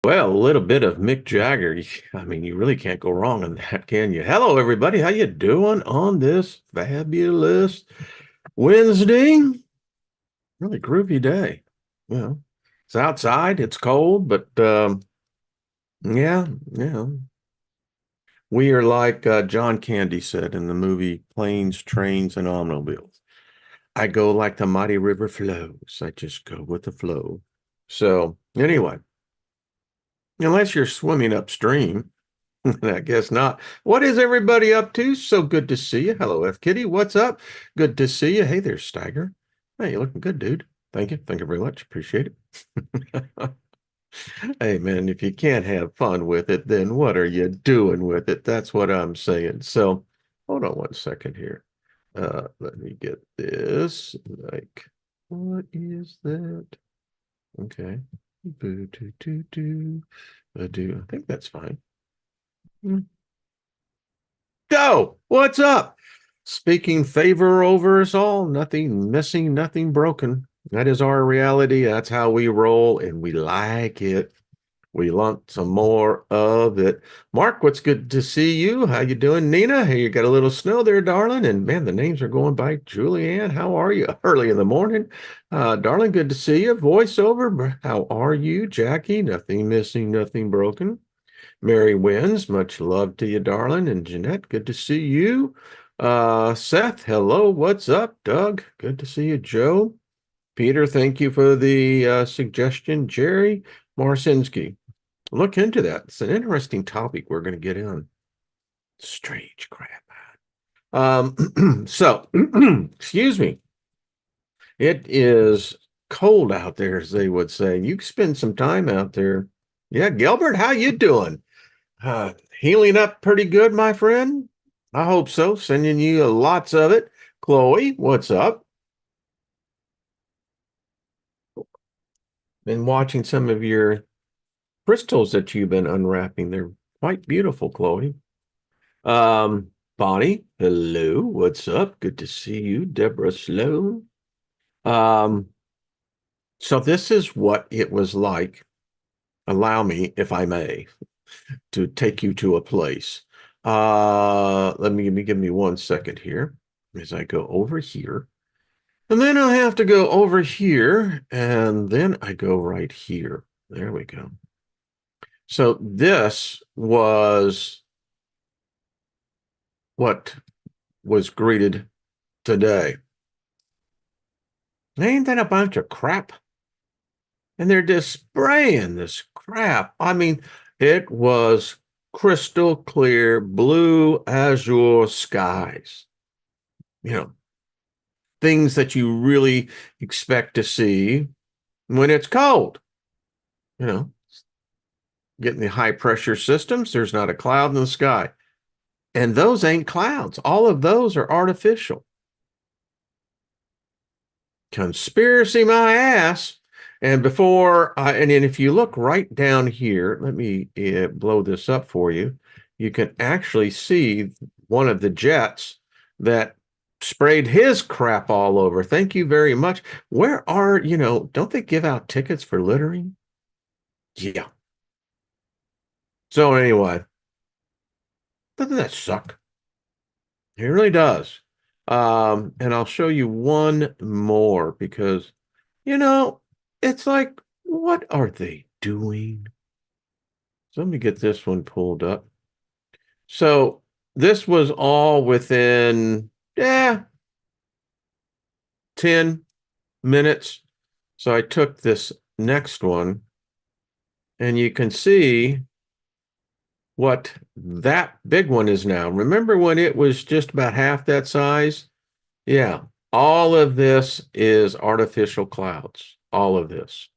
Well, a little bit of Mick Jagger. I mean, you really can't go wrong on that, can you? Hello, everybody. How you doing on this fabulous Wednesday? Really groovy day. You know, it's outside. It's cold, but yeah, yeah. We are like John Candy said in the movie Planes, Trains, and Automobiles. I go like the mighty river flows. I just go with the flow. So anyway, unless you're swimming upstream. I guess not. What is everybody up to? So good to see you. Hello, F Kitty. What's up? Good to see you. Hey there, Steiger. Hey, you're looking good, dude. Thank you. Thank you very much. Appreciate it. Hey, man, if you can't have fun with it, then what are you doing with it? That's what I'm saying. So hold on one second here. Let me get this. Like, what is that? Okay. Boo, doo, doo, doo. Do. I think that's fine. Hmm. Go. What's up? Speaking favor over us all, nothing missing, nothing broken. That is our reality. That's how we roll, and we like it. We want some more of it. Mark, what's good to see you? How you doing, Nina? Hey, you got a little snow there, darling. And man, the names are going by. Julianne, how are you? Early in the morning. Darling, good to see you. Voiceover, how are you? Jackie, nothing missing, nothing broken. Mary Wins, much love to you, darling. And Jeanette, good to see you. Seth, hello, what's up? Doug, good to see you. Joe, Peter, thank you for the suggestion. Jerry Marcinski, look into that. It's an interesting topic we're going to get in. Strange crap. So, excuse me. It is cold out there, as they would say. You can spend some time out there. Yeah, Gilbert, how you doing? Healing up pretty good, my friend. I hope so. Sending you lots of it. Chloe, what's up? Been watching some of your crystals that you've been unwrapping. They're quite beautiful, Chloe. Bonnie, hello. What's up? Good to see you. Deborah Sloan. Um, so this is what it was like. Allow me, if I may, to take you to a place. Let me give me 1 second here as I go over here. And then I'll have to go over here, and then I go right here. There we go. So this was what was greeted today. Ain't that a bunch of crap? And they're just spraying this crap. I mean, it was crystal clear, blue azure skies. You know, things that you really expect to see when it's cold. You know, getting the high pressure systems, there's not a cloud in the sky. And those ain't clouds. All of those are artificial. Conspiracy my ass. And and then if you look right down here, let me blow this up for you. You can actually see one of the jets that sprayed his crap all over. Thank you very much. Where are, don't they give out tickets for littering? Yeah. So anyway, doesn't that suck? It really does. And I'll show you one more because, you know, it's like, what are they doing? So let me get this one pulled up. So this was all within, 10 minutes. So I took this next one and you can see what that big one is now. Remember when it was just about half that size? Yeah, all of this is artificial clouds, all of this.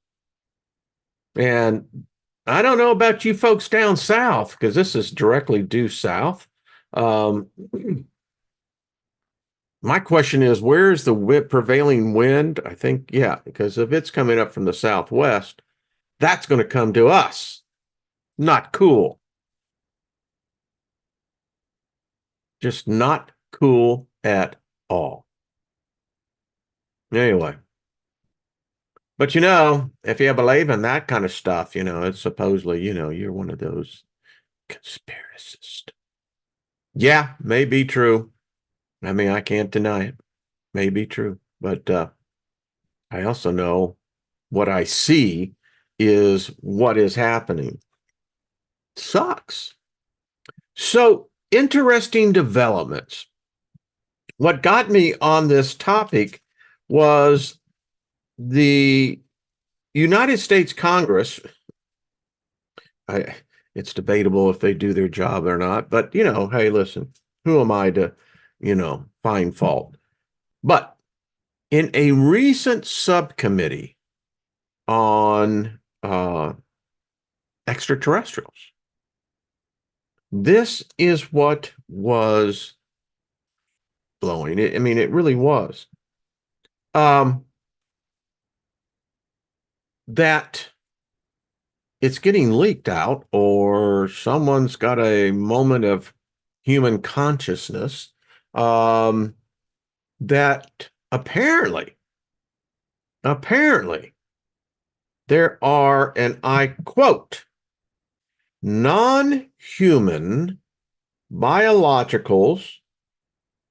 And I don't know about you folks down south, because this is directly due south. Um, my question is, where's the prevailing wind? I think, yeah, because if it's coming up from the southwest, that's going to come to us. Not cool. Just not cool at all. Anyway, But if you believe in that kind of stuff, it's supposedly, you're one of those conspiracists. Yeah, may be true. I mean, I can't deny it. May be true. But I also know what I see is what is happening. Sucks. So, interesting developments. What got me on this topic was the United States Congress. I, it's debatable if they do their job or not, but hey, listen, who am I to, find fault? But in a recent subcommittee on extraterrestrials, this is what was blowing it. I mean, it really was. That it's getting leaked out, or someone's got a moment of human consciousness, that apparently there are, and I quote, non-human biologicals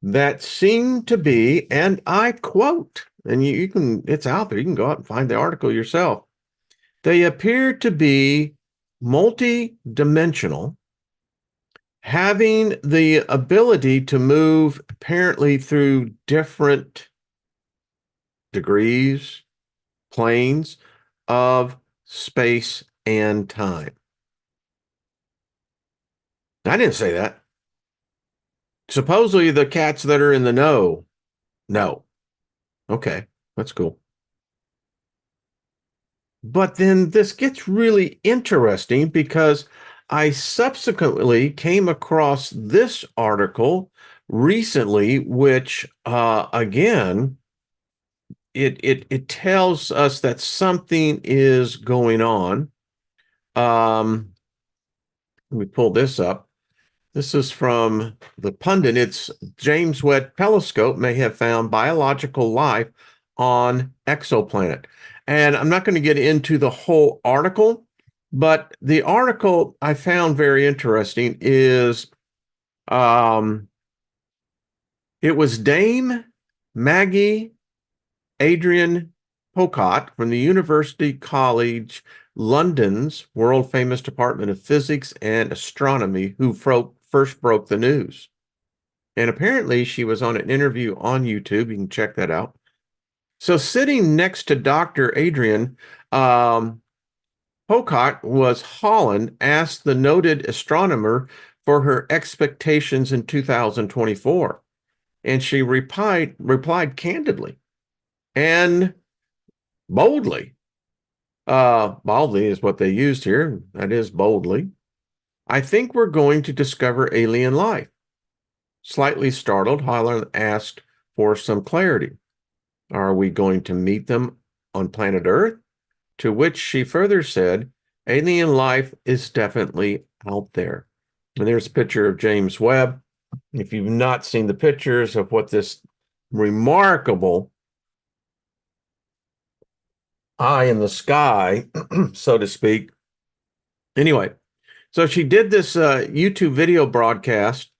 that seem to be, and I quote, and you can, it's out there, you can go out and find the article yourself. They appear to be multi-dimensional, having the ability to move apparently through different degrees, planes of space and time. I didn't say that. Supposedly the cats that are in the know. No. Okay, that's cool. But then this gets really interesting because I subsequently came across this article recently, which again, it tells us that something is going on. Let me pull this up. This is from the pundit. It's James Webb Telescope may have found biological life on exoplanet. And I'm not going to get into the whole article, but the article I found very interesting is it was Dame Maggie Adrian Pocott from the University College London's world famous Department of Physics and Astronomy who first broke the news. And apparently she was on an interview on YouTube. You can check that out. So sitting next to Dr. Adrian, Pocott was Holland asked the noted astronomer for her expectations in 2024. And she replied candidly and boldly. Boldly is what they used here. That is boldly. I think we're going to discover alien life. Slightly startled, Holland asked for some clarity. Are we going to meet them on planet Earth? To which she further said, alien life is definitely out there. And there's a picture of James Webb. If you've not seen the pictures of what this remarkable eye in the sky, so to speak. Anyway, so she did this YouTube video broadcast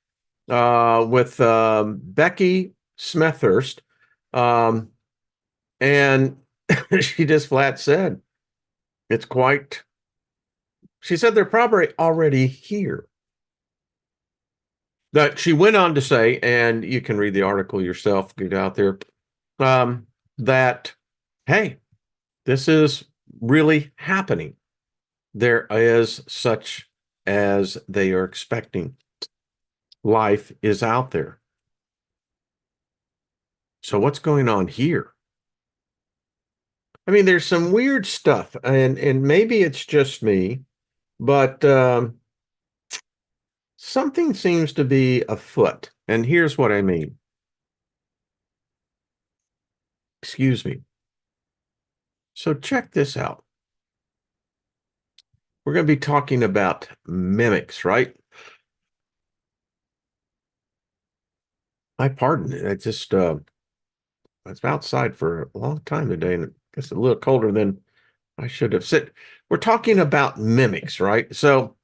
with Becky Smethurst, and she just flat said, it's quite, she said they're probably already here. That she went on to say, and you can read the article yourself, get out there, that, hey, this is really happening. There is such as they are expecting. Life is out there. So what's going on here? I mean, there's some weird stuff, and maybe it's just me, but something seems to be afoot. And here's what I mean. Excuse me. So check this out. We're going to be talking about mimics, right? I pardon it. I just I was outside for a long time today, and It's a little colder than I should have said. We're talking about mimics, right? So,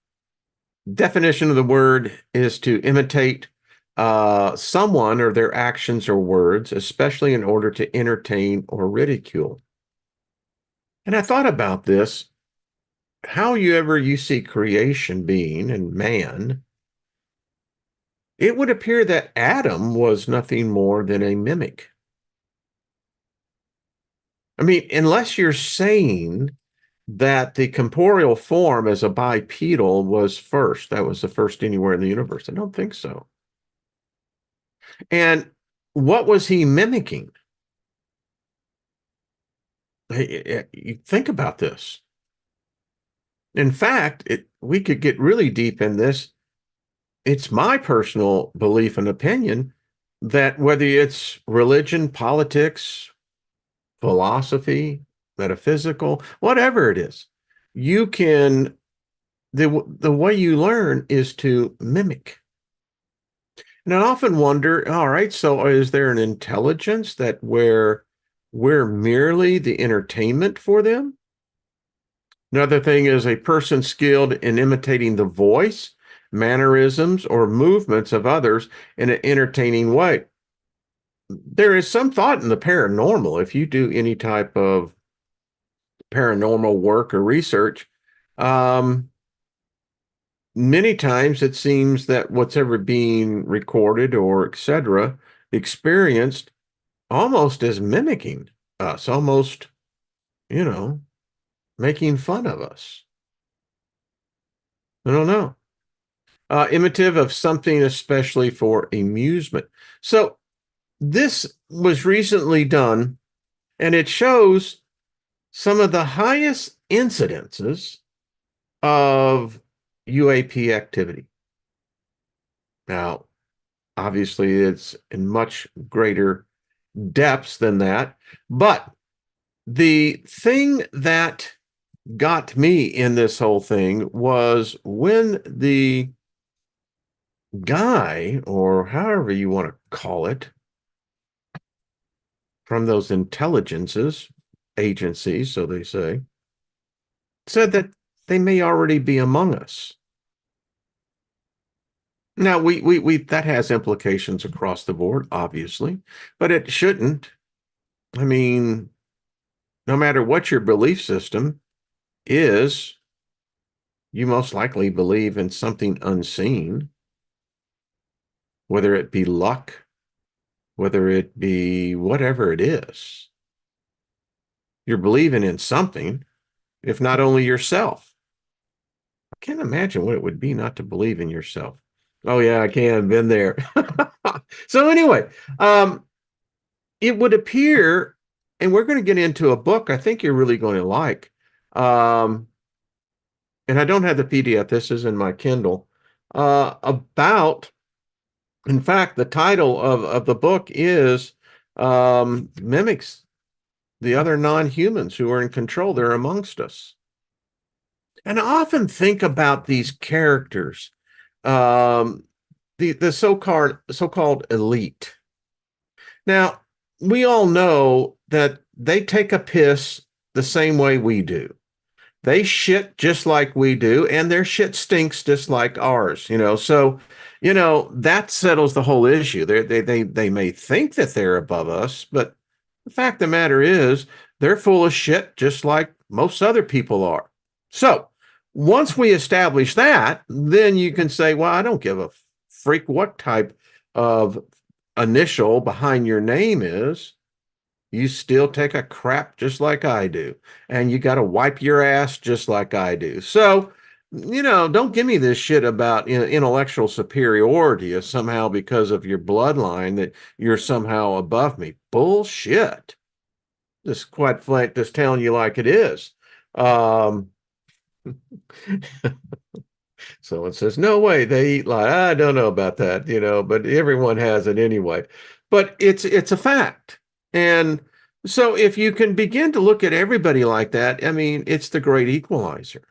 definition of the word is to imitate someone or their actions or words, especially in order to entertain or ridicule. And I thought about this, how you see creation being and man, it would appear that Adam was nothing more than a mimic. I mean, unless you're saying that the corporeal form as a bipedal was first, that was the first anywhere in the universe. I don't think so. And what was he mimicking? You think about this. In fact, we could get really deep in this. It's my personal belief and opinion that whether it's religion, politics, philosophy, metaphysical, whatever it is, you can the way you learn is to mimic. And I often wonder, all right, so is there an intelligence that where we're merely the entertainment for them? Another thing is a person skilled in imitating the voice, mannerisms, or movements of others in an entertaining way. There is some thought in the paranormal. If you do any type of paranormal work or research, um, many times it seems that what's ever being recorded or etc. experienced almost as mimicking us, almost, you know, making fun of us. I don't know. Imitative of something, especially for amusement. So this was recently done, and it shows some of the highest incidences of UAP activity. Now, obviously, it's in much greater depths than that, but the thing that got me in this whole thing was when the guy, or however you want to call it, from those intelligences, agencies, so they say, said that they may already be among us. Now, we that has implications across the board, obviously, but it shouldn't. I mean, no matter what your belief system is, you most likely believe in something unseen, whether it be luck, whether it be whatever it is. You're believing in something, if not only yourself. I can't imagine what it would be not to believe in yourself. Oh yeah, I can. Been there. So anyway, it would appear, and we're going to get into a book I think you're really going to like. Um, and I don't have the PDF. This is in my Kindle. About, in fact, the title of the book is Mimics, the other non-humans who are in control. They're amongst us. And I often think about these characters, um, the so-called elite. Now, we all know that they take a piss the same way we do. They shit just like we do, and their shit stinks just like ours, you know. So, that settles the whole issue. They may think that they're above us, but the fact of the matter is they're full of shit just like most other people are. So, once we establish that, then you can say, well, I don't give a freak what type of initial behind your name is. You still take a crap just like I do, and you got to wipe your ass just like I do. So, don't give me this shit about intellectual superiority as somehow because of your bloodline that you're somehow above me. Bullshit. Just quite flat, just telling you like it is. Um, so it says, no way, they eat like, I don't know about that, but everyone has it anyway. But it's a fact. And so if you can begin to look at everybody like that, I mean, it's the great equalizer.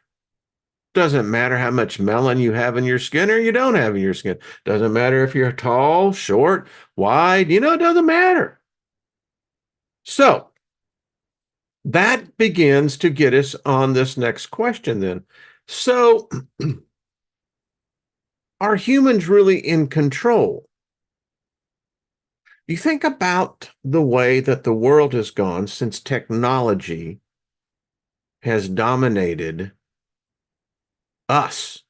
Doesn't matter how much melon you have in your skin or you don't have in your skin. Doesn't matter if you're tall, short, wide, it doesn't matter. So That begins to get us on this next question then. So, are humans really in control? You think about the way that the world has gone since technology has dominated us.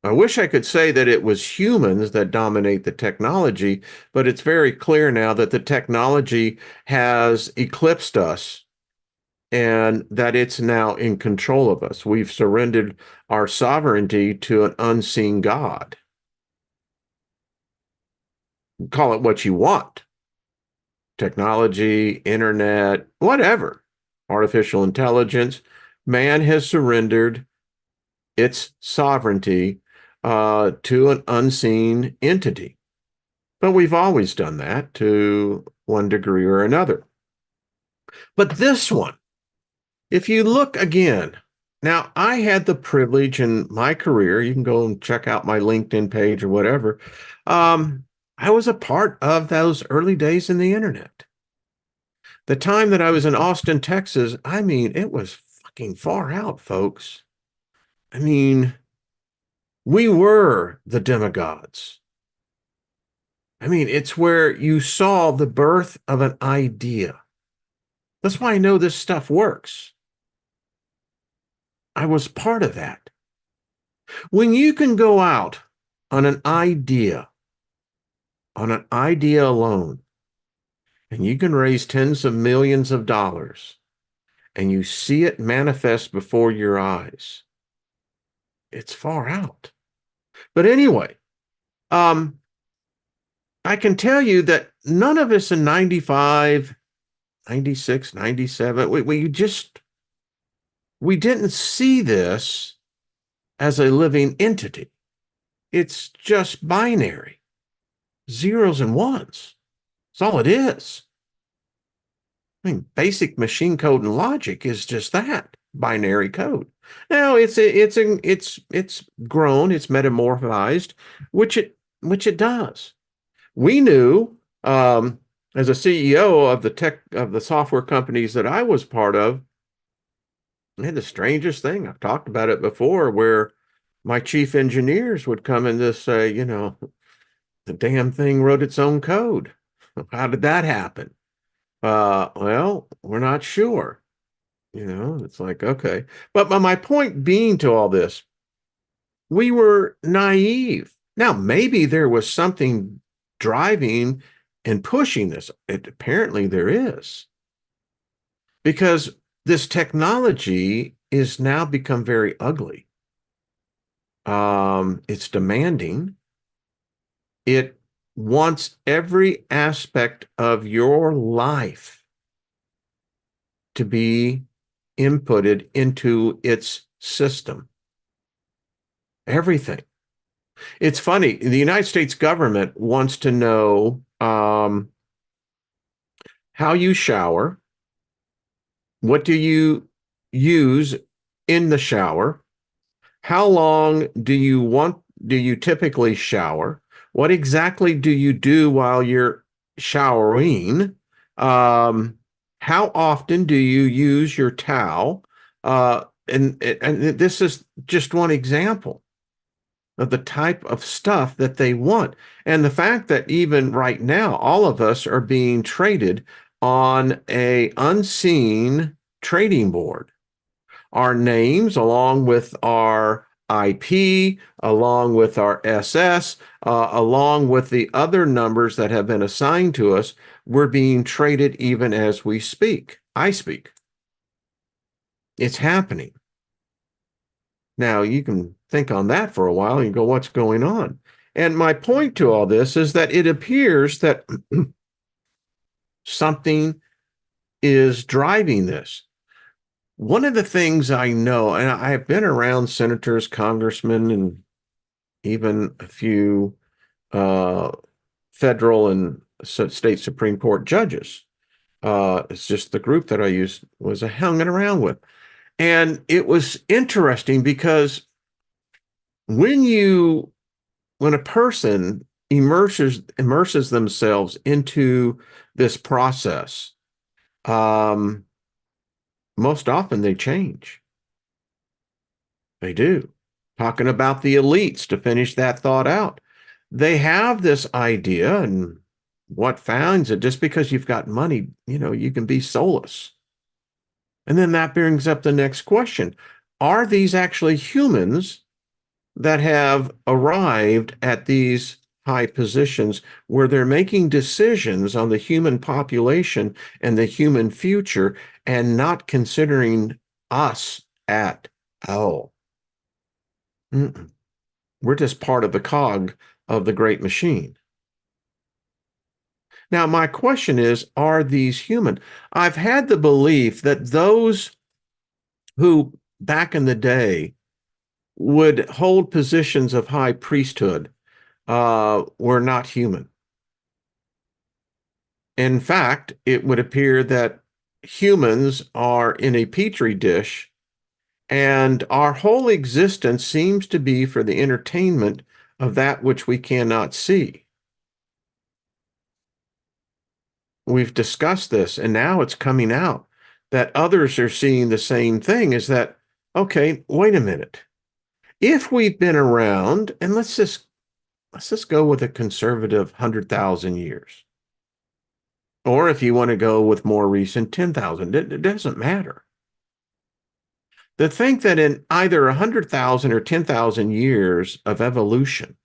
I wish I could say that it was humans that dominate the technology, but it's very clear now that the technology has eclipsed us and that it's now in control of us. We've surrendered our sovereignty to an unseen God. Call it what you want: technology, internet, whatever, artificial intelligence. Man has surrendered its sovereignty to an unseen entity. But we've always done that to one degree or another. But this one, if you look again, now I had the privilege in my career, you can go and check out my LinkedIn page or whatever. I was a part of those early days in the internet. The time that I was in Austin, Texas, I mean, it was fucking far out, folks. I mean, we were the demigods. I mean, it's where you saw the birth of an idea. That's why I know this stuff works. I was part of that. When you can go out on an idea, alone, and you can raise tens of millions of dollars, and you see it manifest before your eyes, it's far out. But anyway, I can tell you that none of us in 95, 96, 97, we didn't see this as a living entity. It's just binary, zeros and ones. That's all it is. I mean, basic machine code and logic is just that, binary code. Now it's grown, it's metamorphized, which it does. We knew, as a CEO of the software companies that I was part of, I had the strangest thing. I've talked about it before, where my chief engineers would come in to say, the damn thing wrote its own code. How did that happen? Well, we're not sure. It's like, okay. But my point being to all this, we were naive. Now, maybe there was something driving and pushing this. Apparently there is. Because this technology is now become very ugly. It's demanding. It wants every aspect of your life to be inputted into its system. Everything. It's funny. The United States government wants to know how you shower, what do you use in the shower, how long do you typically shower, what exactly do you do while you're showering, how often do you use your towel, and this is just one example of the type of stuff that they want. And the fact that even right now, all of us are being traded on a unseen trading board. Our names, along with our IP, along with our SS, along with the other numbers that have been assigned to us, we're being traded even as we speak. I speak. It's happening. Now, you can think on that for a while and go, what's going on? And my point to all this is that it appears that something is driving this. One of the things I know, and I've been around senators, congressmen, and even a few federal and state Supreme Court judges. It's just the group that I was hanging around with. And it was interesting because when a person immerses themselves into this process, most often they change. They do. Talking about the elites to finish that thought out. They have this idea, and what finds it, just because you've got money, you can be soulless. And then that brings up the next question. Are these actually humans that have arrived at these high positions where they're making decisions on the human population and the human future and not considering us at all? Mm-mm. We're just part of the cog of the great machine. Now, my question is, are these human? I've had the belief that those who back in the day would hold positions of high priesthood were not human. In fact, it would appear that humans are in a petri dish, and our whole existence seems to be for the entertainment of that which we cannot see. We've discussed this, and now it's coming out that others are seeing the same thing, is that, okay, wait a minute. If we've been around, and let's just go with a conservative 100,000 years. Or if you want to go with more recent 10,000, it doesn't matter. To think that in either 100,000 or 10,000 years of evolution,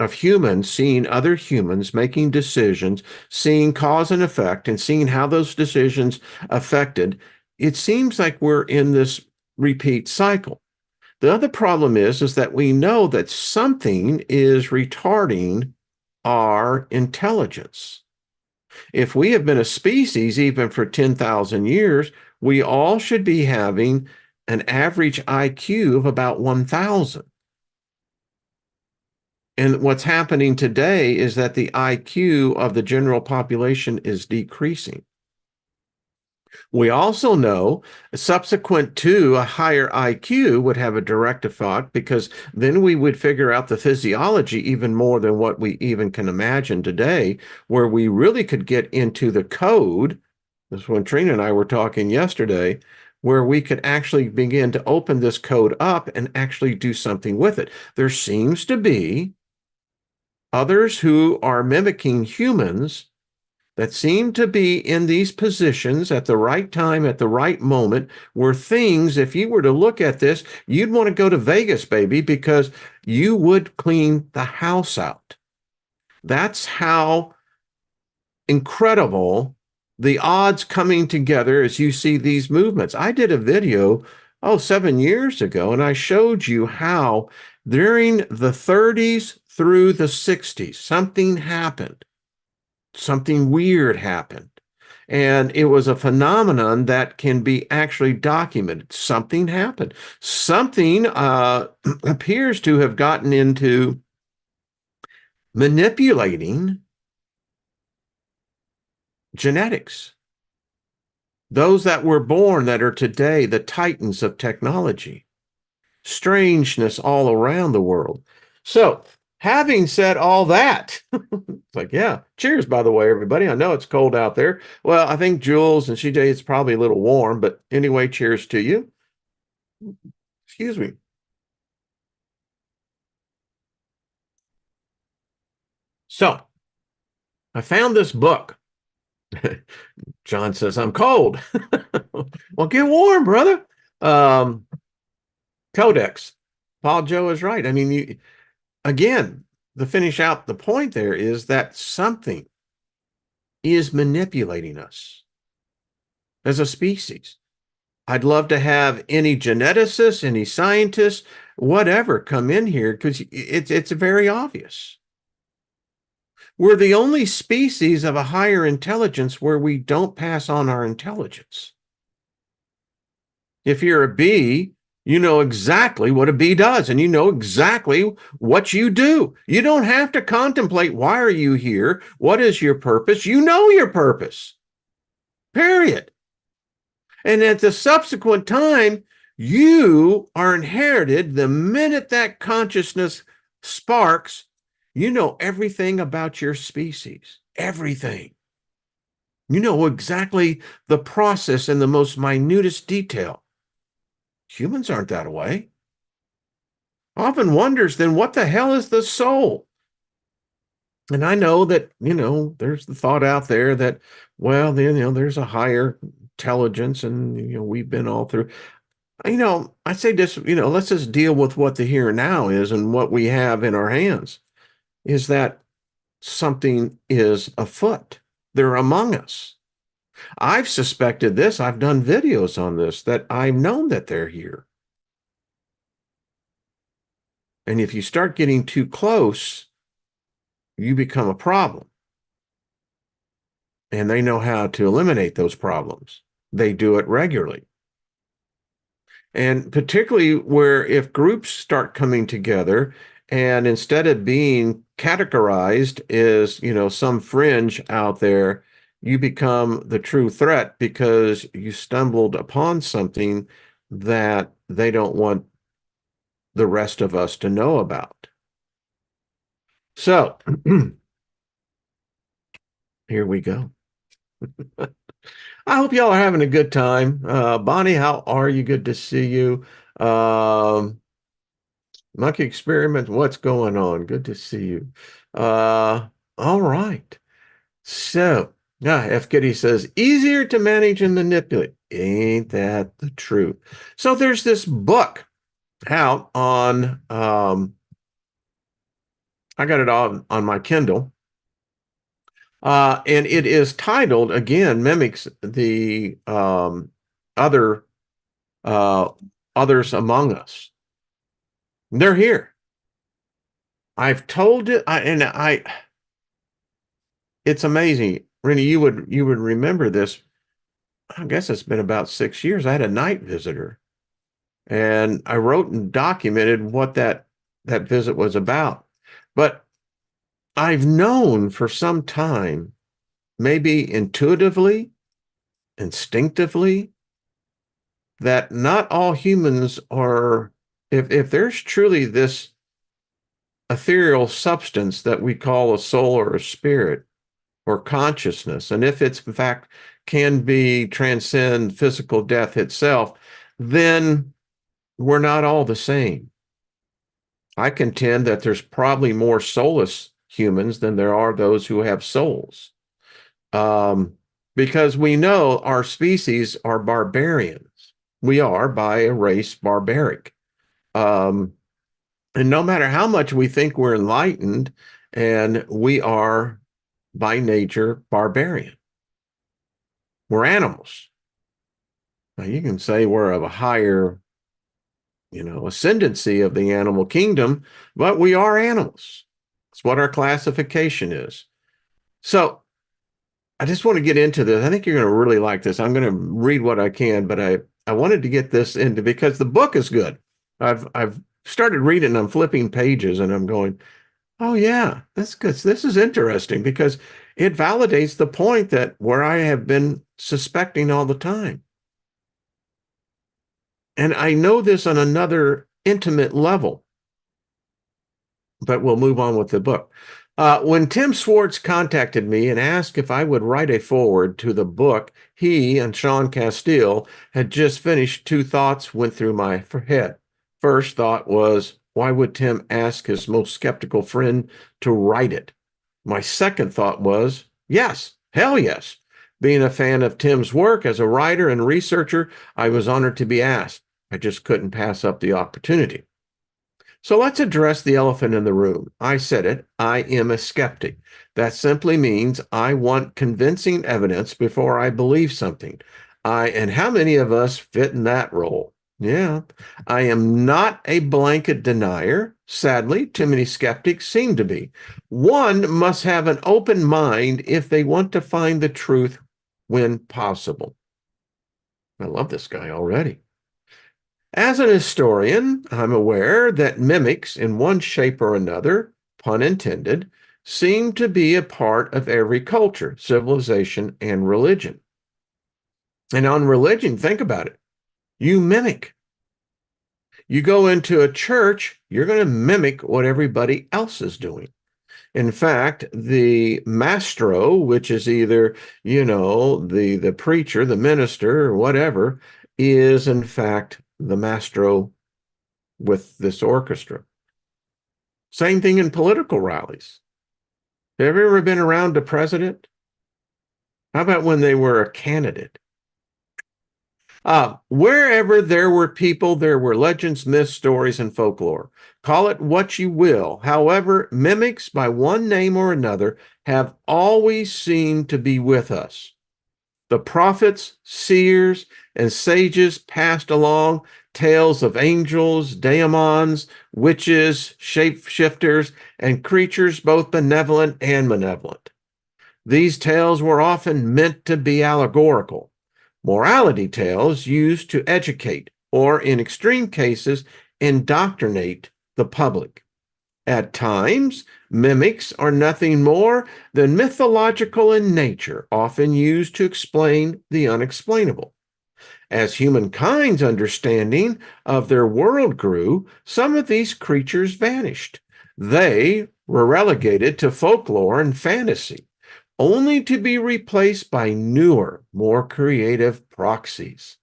of humans seeing other humans making decisions, seeing cause and effect, and seeing how those decisions affected, it seems like we're in this repeat cycle. The other problem is that we know that something is retarding our intelligence. If we have been a species even for 10,000 years, we all should be having an average IQ of about 1,000. And what's happening today is that the IQ of the general population is decreasing. We also know subsequent to a higher IQ would have a direct effect, because then we would figure out the physiology even more than what we even can imagine today, where we really could get into the code. This is when Trina and I were talking yesterday, where we could actually begin to open this code up and actually do something with it. There seems to be others who are mimicking humans that seem to be in these positions at the right time, at the right moment, where things, if you were to look at this, you'd want to go to Vegas, baby, because you would clean the house out. That's how incredible the odds coming together as you see these movements. I did a video, 7 years ago, and I showed you how during the 30s through the 60s, something happened. Something weird happened. And it was a phenomenon that can be actually documented. Something happened. Something appears to have gotten into manipulating genetics. Those that were born that are today the titans of technology. Strangeness all around the world. So, having said all that, it's like, yeah, cheers, by the way, everybody. I know it's cold out there. Well, I think Jules and CJ, it's probably a little warm, but anyway, cheers to you. Excuse me. So, I found this book. John says, I'm cold. Well, get warm, brother. Um, Codex. Paul Joe is right. I mean, again, to finish out the point there is that something is manipulating us as a species. I'd love to have any geneticists, any scientists, whatever, come in here, because it's very obvious. We're the only species of a higher intelligence where we don't pass on our intelligence. If you're a bee, you know exactly what a bee does, and you know exactly what you do. You don't have to contemplate, why are you here? What is your purpose? You know your purpose. Period. And at the subsequent time, you are inherited the minute that consciousness sparks. You know everything about your species, everything. You know exactly the process in the most minutest detail. Humans aren't that way. Often wonders, then what the hell is the soul? And I know that, there's the thought out there that, well, then, there's a higher intelligence and, we've been all through. I say this, let's just deal with what the here and now is and what we have in our hands is that something is afoot. They're among us. I've suspected this. I've done videos on this, that I've known that they're here. And if you start getting too close, you become a problem. And they know how to eliminate those problems. They do it regularly. And particularly where if groups start coming together and instead of being categorized as, some fringe out there, you become the true threat because you stumbled upon something that they don't want the rest of us to know about. So here we go. I hope y'all are having a good time. Bonnie, how are you? Good to see you. Monkey Experiment, what's going on? Good to see you. All right. So, F. Kitty says, easier to manage and manipulate. Ain't that the truth? So there's this book out on, I got it on my Kindle. And it is titled, again, mimics the other others among us. They're here. I've told it, it's amazing. Rennie, you would remember this. I guess it's been about 6 years. I had a night visitor, and I wrote and documented what that visit was about. But I've known for some time, maybe intuitively, instinctively, that not all humans are, if there's truly this ethereal substance that we call a soul or a spirit or consciousness, and if it's in fact can be transcend physical death itself, then we're not all the same. I contend that there's probably more soulless humans than there are those who have souls. Because we know our species are barbarians. We are by a race barbaric. And no matter how much we think we're enlightened, and we are by nature barbarian. We're animals. Now you can say we're of a higher, ascendancy of the animal kingdom, but we are animals. It's what our classification is. So I just want to get into this. I think you're going to really like this. I'm going to read what I can, but I wanted to get this into because the book is good. I've started reading, I'm flipping pages and I'm going, oh yeah, that's good. This is interesting because it validates the point that where I have been suspecting all the time. And I know this on another intimate level, but we'll move on with the book. When Tim Swartz contacted me and asked if I would write a foreword to the book, he and Sean Castile had just finished. Two thoughts went through my head. First thought was, why would Tim ask his most skeptical friend to write it? My second thought was, yes, hell yes. Being a fan of Tim's work as a writer and researcher, I was honored to be asked. I just couldn't pass up the opportunity. So let's address the elephant in the room. I said it, I am a skeptic. That simply means I want convincing evidence before I believe something. And how many of us fit in that role? Yeah, I am not a blanket denier. Sadly, too many skeptics seem to be. One must have an open mind if they want to find the truth when possible. I love this guy already. As an historian, I'm aware that mimics in one shape or another, pun intended, seem to be a part of every culture, civilization, and religion. And on religion, think about it. You mimic. You go into a church, you're going to mimic what everybody else is doing. In fact, the mastro, which is either, the preacher, the minister, or whatever, is in fact the mastro with this orchestra. Same thing in political rallies. Have you ever been around a president? How about when they were a candidate? Wherever there were people, there were legends, myths, stories, and folklore. Call it what you will. However, mimics by one name or another have always seemed to be with us. The prophets, seers, and sages passed along tales of angels, daemons, witches, shapeshifters, and creatures both benevolent and malevolent. These tales were often meant to be allegorical, morality tales used to educate or, in extreme cases, indoctrinate the public. At times, mimics are nothing more than mythological in nature, often used to explain the unexplainable. As humankind's understanding of their world grew, some of these creatures vanished. They were relegated to folklore and fantasy, only to be replaced by newer, more creative proxies.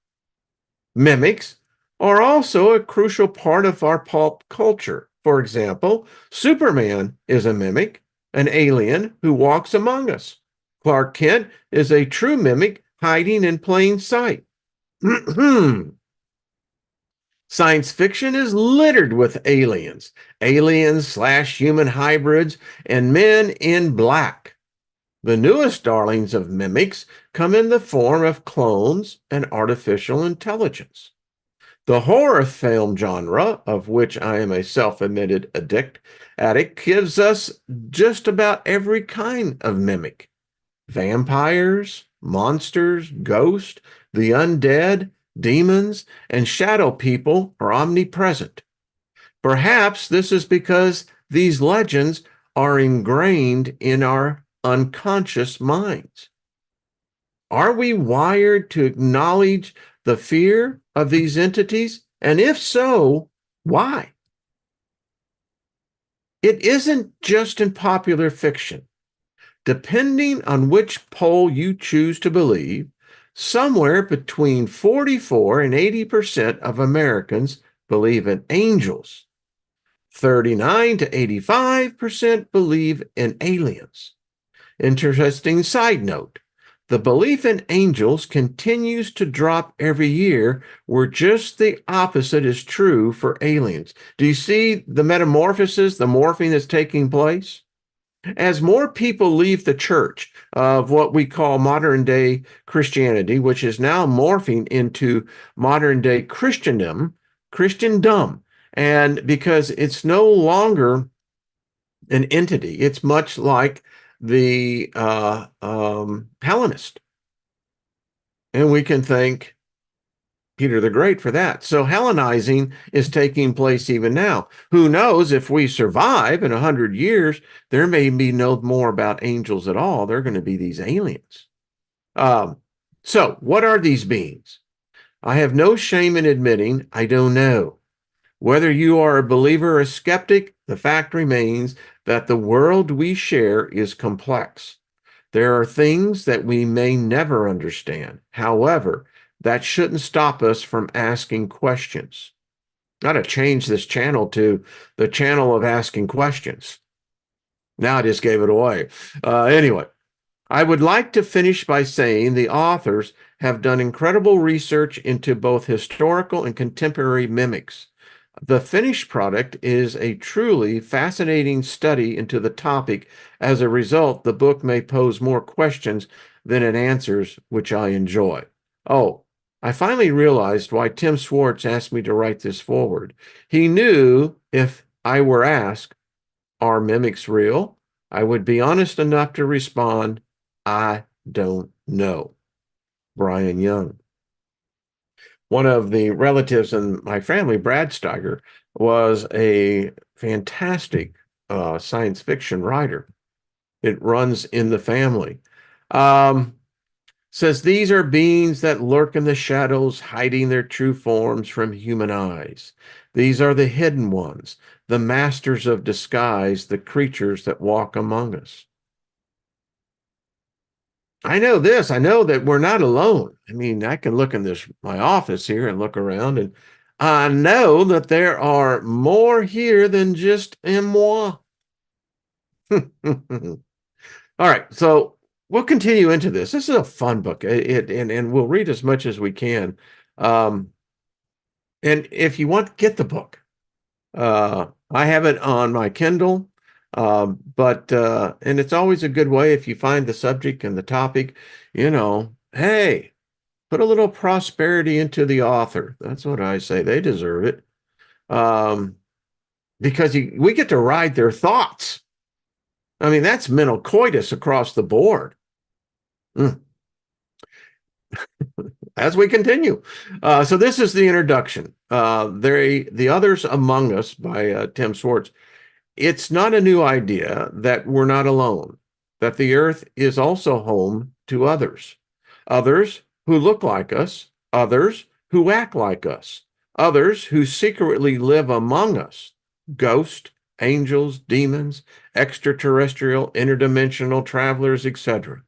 Mimics are also a crucial part of our pulp culture. For example, Superman is a mimic, an alien who walks among us. Clark Kent is a true mimic hiding in plain sight. Science fiction is littered with aliens slash human hybrids, and men in black. The newest darlings of mimics come in the form of clones and artificial intelligence. The horror film genre, of which I am a self-admitted addict, gives us just about every kind of mimic. Vampires, monsters, ghosts, the undead, demons, and shadow people are omnipresent. Perhaps this is because these legends are ingrained in our unconscious minds. Are we wired to acknowledge the fear of these entities? And if so, why? It isn't just in popular fiction. Depending on which poll you choose to believe, somewhere between 44 and 80% of Americans believe in angels. 39 to 85% believe in aliens. Interesting side note. The belief in angels continues to drop every year, where just the opposite is true for aliens. Do you see the metamorphosis, the morphing that's taking place? As more people leave the church of what we call modern day Christianity, which is now morphing into modern day Christendom, and because it's no longer an entity, it's much like the Hellenist. And we can thank Peter the Great for that. So Hellenizing is taking place even now. Who knows, if we survive in 100 years, there may be no more about angels at all. They're going to be these aliens. So what are these beings? I have no shame in admitting I don't know. Whether you are a believer or a skeptic, the fact remains that the world we share is complex. There are things that we may never understand. However, that shouldn't stop us from asking questions. Got to change this channel to the channel of asking questions. Now I just gave it away. Anyway, I would like to finish by saying the authors have done incredible research into both historical and contemporary mimics. The finished product is a truly fascinating study into the topic. As a result, the book may pose more questions than it answers, which I enjoy. Oh, I finally realized why Tim Swartz asked me to write this forward. He knew if I were asked, are mimics real? I would be honest enough to respond, I don't know. Brian Young. One of the relatives in my family, Brad Steiger, was a fantastic science fiction writer. It runs in the family. Says these are beings that lurk in the shadows, hiding their true forms from human eyes. These are the hidden ones, the masters of disguise, the creatures that walk among us. I know this. I know that we're not alone. I mean, I can look in this my office here and look around, and I know that there are more here than just moi. All right, so we'll continue into this. This is a fun book, and we'll read as much as we can. Um, and if you want, get the book. I have it on my Kindle, but and it's always a good way if you find the subject and the topic, hey, put a little prosperity into the author. That's what I say. They deserve it. Um, because we get to ride their thoughts. I mean, that's mental coitus across the board. Mm. As we continue. So this is the introduction. The Others Among Us by Tim Swartz. It's not a new idea that we're not alone, that the earth is also home to others. Others who look like us, others who act like us, others who secretly live among us. Ghosts, angels, demons, extraterrestrial, interdimensional travelers, etc.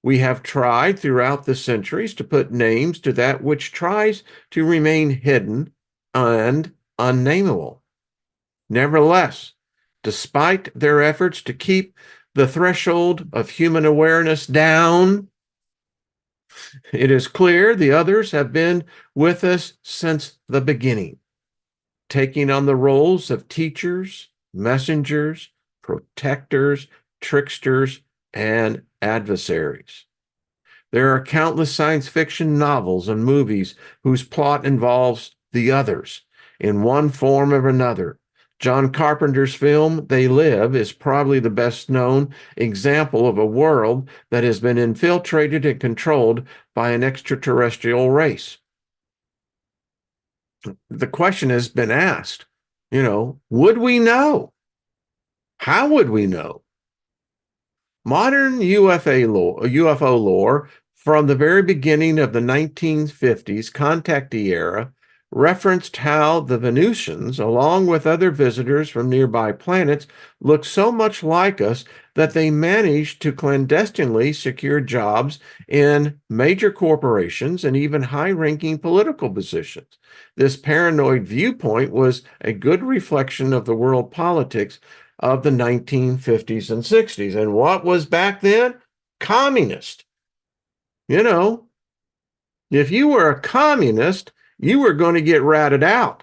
We have tried throughout the centuries to put names to that which tries to remain hidden and unnameable. Nevertheless, despite their efforts to keep the threshold of human awareness down, it is clear the others have been with us since the beginning, taking on the roles of teachers, messengers, protectors, tricksters, and adversaries. There are countless science fiction novels and movies whose plot involves the others in one form or another. John Carpenter's film, They Live, is probably the best known example of a world that has been infiltrated and controlled by an extraterrestrial race. The question has been asked, would we know? How would we know? Modern UFO lore from the very beginning of the 1950s contactee era referenced how the Venusians, along with other visitors from nearby planets, looked so much like us that they managed to clandestinely secure jobs in major corporations and even high-ranking political positions. This paranoid viewpoint was a good reflection of the world politics of the 1950s and 60s. And what was back then? Communist. If you were a communist, you were going to get ratted out.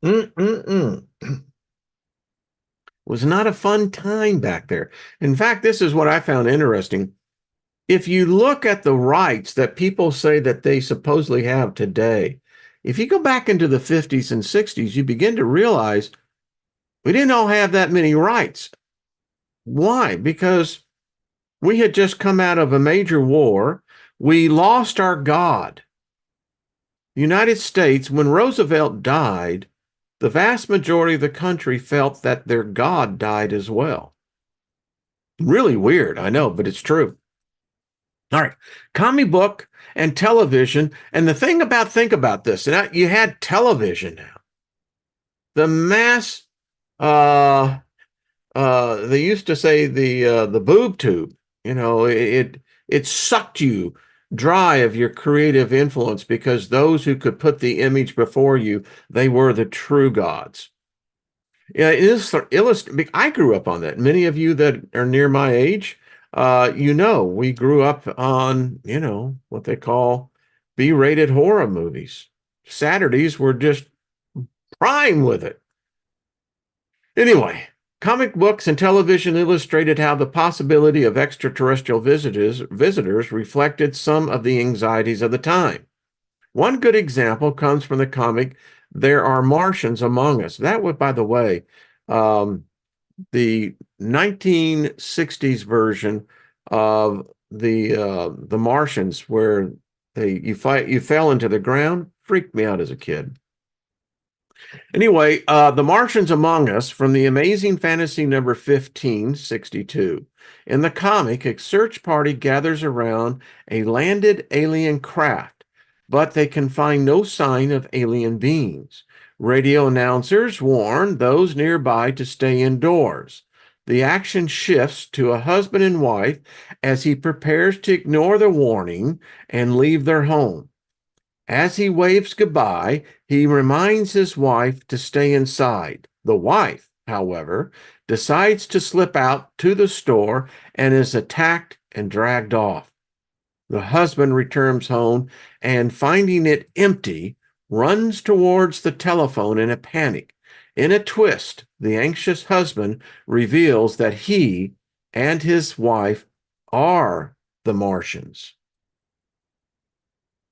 Mm-mm-mm. Was not a fun time back there. In fact, this is what I found interesting. If you look at the rights that people say that they supposedly have today, if you go back into the 50s and 60s, you begin to realize we didn't all have that many rights. Why? Because we had just come out of a major war. We lost our God. The United States, when Roosevelt died, the vast majority of the country felt that their God died as well. Really weird, I know, but it's true. All right, comic book and television. And the thing about, think about this, and you had television now. The mass, they used to say the boob tube, it sucked you dry of your creative influence because those who could put the image before you, they were the true gods. Yeah, I grew up on that. Many of you that are near my age, we grew up on, what they call B-rated horror movies. Saturdays were just prime with it. Anyway, comic books and television illustrated how the possibility of extraterrestrial visitors reflected some of the anxieties of the time. One good example comes from the comic There Are Martians Among Us. That was, by the way, the 1960s version of the Martians, where you fell into the ground, freaked me out as a kid. Anyway, The Martians Among Us from the Amazing Fantasy number 1562. In the comic, a search party gathers around a landed alien craft, but they can find no sign of alien beings. Radio announcers warn those nearby to stay indoors. The action shifts to a husband and wife as he prepares to ignore the warning and leave their home. As he waves goodbye, he reminds his wife to stay inside. The wife, however, decides to slip out to the store and is attacked and dragged off. The husband returns home and, finding it empty, runs towards the telephone in a panic. In a twist, the anxious husband reveals that he and his wife are the Martians.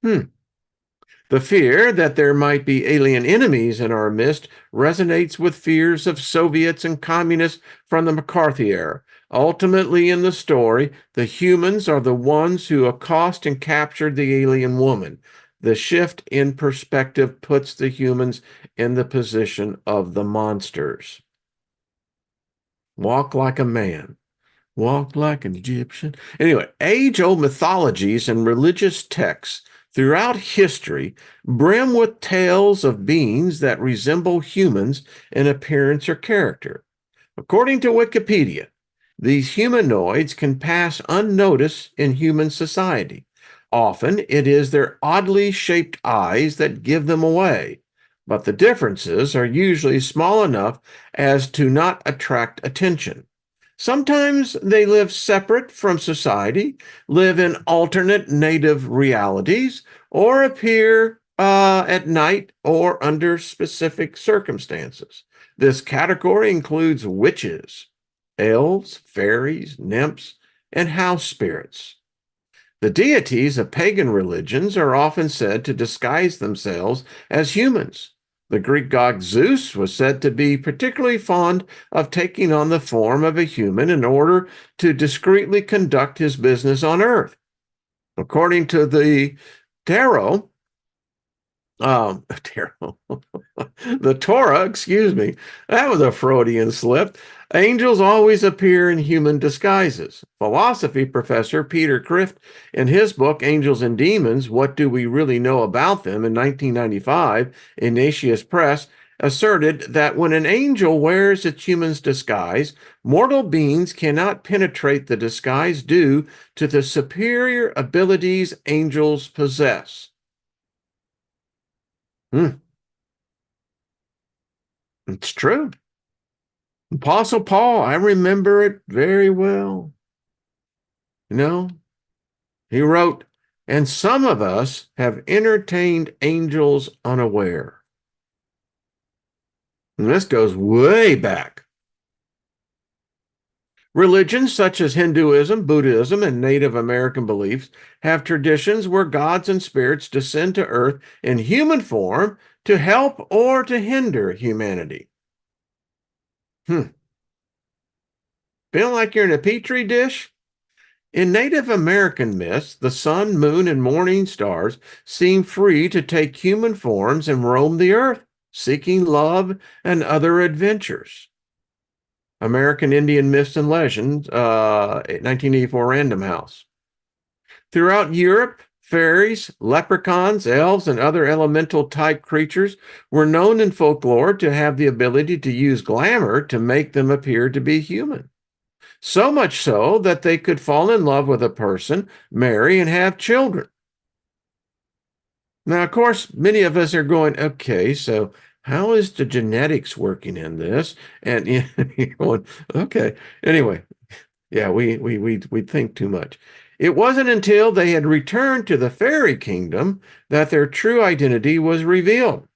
The fear that there might be alien enemies in our midst resonates with fears of Soviets and communists from the McCarthy era. Ultimately, in the story, the humans are the ones who accost and capture the alien woman. The shift in perspective puts the humans in the position of the monsters. Walk like a man. Walk like an Egyptian. Anyway, age-old mythologies and religious texts throughout history brim with tales of beings that resemble humans in appearance or character. According to Wikipedia, these humanoids can pass unnoticed in human society. Often it is their oddly shaped eyes that give them away, but the differences are usually small enough as to not attract attention. Sometimes they live separate from society, live in alternate native realities, or appear at night or under specific circumstances. This category includes witches, elves, fairies, nymphs, and house spirits. The deities of pagan religions are often said to disguise themselves as humans. The Greek god Zeus was said to be particularly fond of taking on the form of a human in order to discreetly conduct his business on earth. According to the tarot, tarot, the Torah, excuse me, that was a Freudian slip. Angels always appear in human disguises. Philosophy professor Peter Crift, in his book Angels and Demons, What Do We Really Know About Them, in 1995, Ignatius Press, asserted that when an angel wears its human's disguise, mortal beings cannot penetrate the disguise due to the superior abilities angels possess. It's true. Apostle Paul, I remember it very well. You know, he wrote, and some of us have entertained angels unaware. And this goes way back. Religions such as Hinduism, Buddhism, and Native American beliefs have traditions where gods and spirits descend to earth in human form to help or to hinder humanity. Feel like you're in a petri dish? In Native American myths, the sun, moon, and morning stars seem free to take human forms and roam the earth, seeking love and other adventures. American Indian Myths and Legends, 1984 Random House. Throughout Europe, fairies, leprechauns, elves, and other elemental type creatures were known in folklore to have the ability to use glamour to make them appear to be human. So much so that they could fall in love with a person, marry, and have children. Now, of course, many of us are going, okay, so how is the genetics working in this? And you're going, okay. Anyway, yeah, we think too much. It wasn't until they had returned to the fairy kingdom that their true identity was revealed.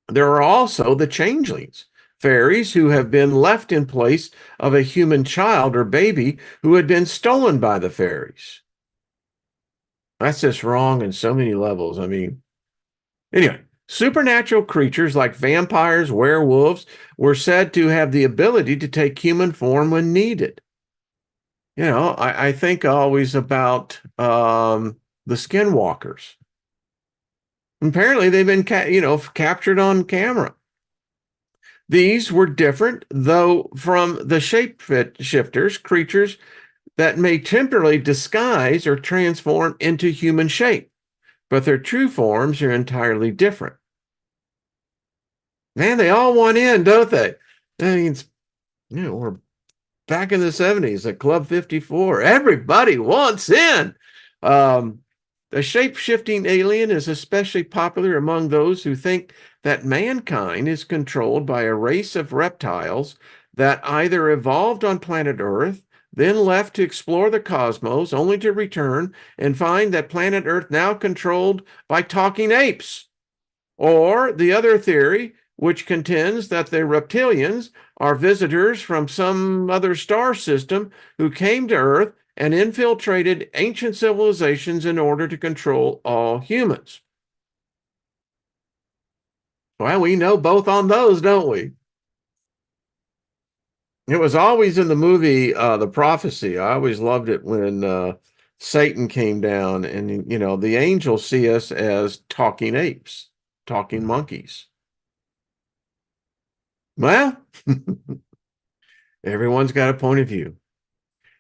There are also the changelings, fairies who have been left in place of a human child or baby who had been stolen by the fairies. That's just wrong in so many levels. I mean, anyway, supernatural creatures like vampires, werewolves were said to have the ability to take human form when needed. You know, I think always about the skinwalkers. Apparently, they've been captured on camera. These were different, though, from the shape shifters, creatures that may temporarily disguise or transform into human shape, but their true forms are entirely different. Man, they all want in, don't they? I mean, we're back in the 70s at Club 54. Everybody wants in. Um, the shape-shifting alien is especially popular among those who think that mankind is controlled by a race of reptiles that either evolved on planet Earth, then left to explore the cosmos, only to return and find that planet Earth now controlled by talking apes. Or the other theory, which contends that the reptilians are visitors from some other star system who came to Earth and infiltrated ancient civilizations in order to control all humans. Well, we know both on those, don't we? It was always in the movie The Prophecy. I always loved it when Satan came down and, the angels see us as talking apes, talking monkeys. Well, everyone's got a point of view.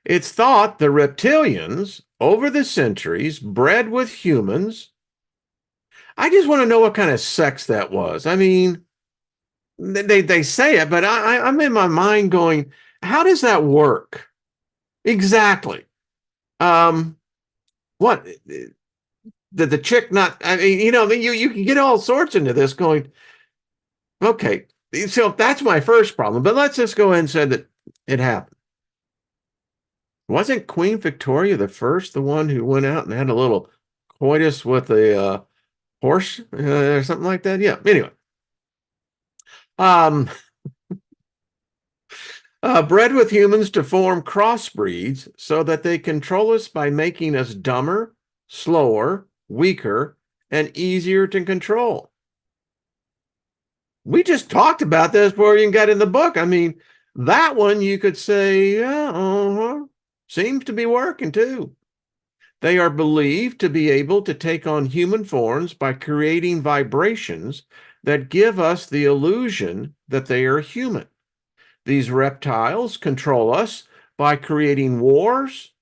It's thought the reptilians, over the centuries, bred with humans. I just want to know what kind of sex that was. I mean, they say it, but I'm in my mind going, how does that work? Exactly. Um, what did the chick not? I mean, you can get all sorts into this going, okay, so that's my first problem, but let's just go ahead and say that it happened. Wasn't Queen Victoria the first, the one who went out and had a little coitus with a horse or something like that? Yeah. Anyway, um, bred with humans to form crossbreeds so that they control us by making us dumber, slower, weaker, and easier to control. We just talked about this before you got in the book. I mean, that one you could say, yeah, seems to be working too. They are believed to be able to take on human forms by creating vibrations that give us the illusion that they are human. These reptiles control us by creating wars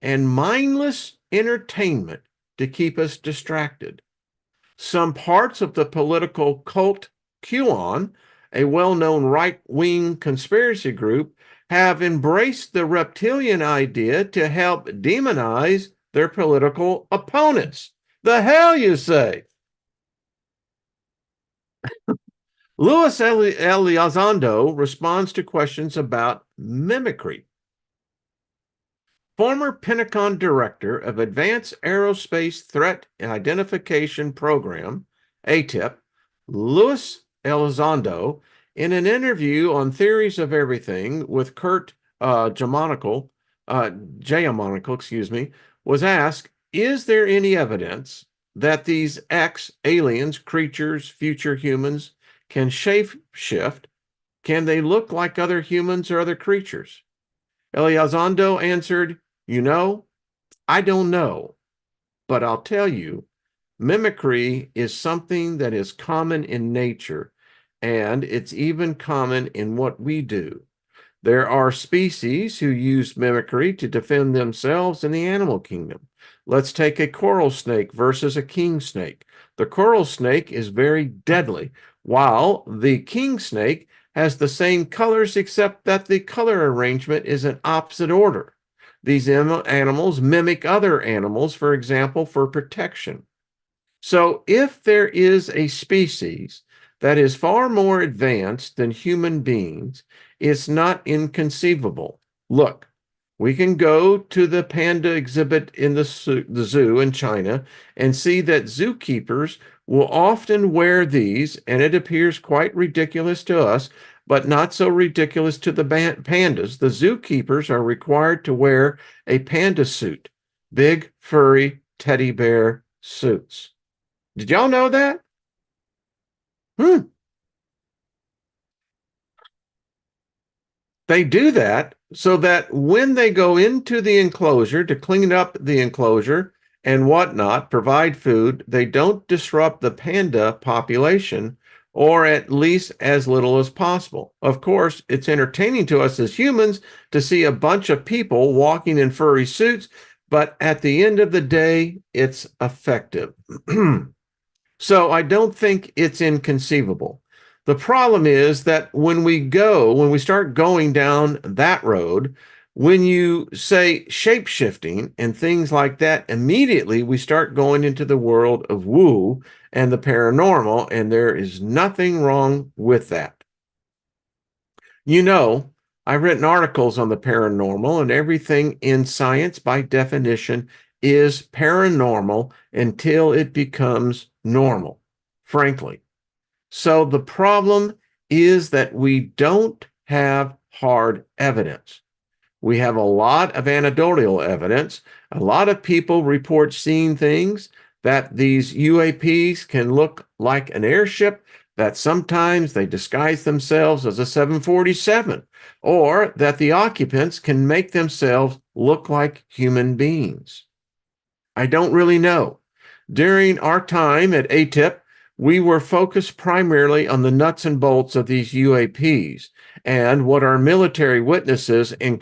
and mindless entertainment to keep us distracted. Some parts of the political cult QAnon, a well-known right-wing conspiracy group, have embraced the reptilian idea to help demonize their political opponents. The hell you say? Luis Elizondo responds to questions about mimicry. Former Pentagon Director of Advanced Aerospace Threat Identification Program, ATIP, Luis Elizondo, in an interview on Theories of Everything with Kurt Giamonical, was asked, is there any evidence that these aliens, creatures, future humans, can shape shift? Can they look like other humans or other creatures? Elizondo answered, I don't know, but I'll tell you, mimicry is something that is common in nature, and it's even common in what we do. There are species who use mimicry to defend themselves in the animal kingdom. Let's take a coral snake versus a king snake. The coral snake is very deadly, while the king snake has the same colors except that the color arrangement is in opposite order. These animals mimic other animals, for example, for protection. So if there is a species that is far more advanced than human beings, it's not inconceivable. Look, we can go to the panda exhibit in the zoo in China and see that zookeepers will often wear these, and it appears quite ridiculous to us, but not so ridiculous to the pandas. The zookeepers are required to wear a panda suit, big, furry teddy bear suits. Did y'all know that? Hmm. They do that so that when they go into the enclosure to clean up the enclosure and whatnot, provide food, they don't disrupt the panda population, or at least as little as possible. Of course, it's entertaining to us as humans to see a bunch of people walking in furry suits, but at the end of the day, it's effective. So I don't think it's inconceivable. The problem is that when we start going down that road, when you say shape shifting and things like that, immediately we start going into the world of woo and the paranormal, and there is nothing wrong with that. You know, I've written articles on the paranormal, and everything in science, by definition, is paranormal until it becomes normal, frankly. So the problem is that we don't have hard evidence. We have a lot of anecdotal evidence. A lot of people report seeing things, that these UAPs can look like an airship, that sometimes they disguise themselves as a 747, or that the occupants can make themselves look like human beings. I don't really know. During our time at ATIP, we were focused primarily on the nuts and bolts of these UAPs and what our military witnesses and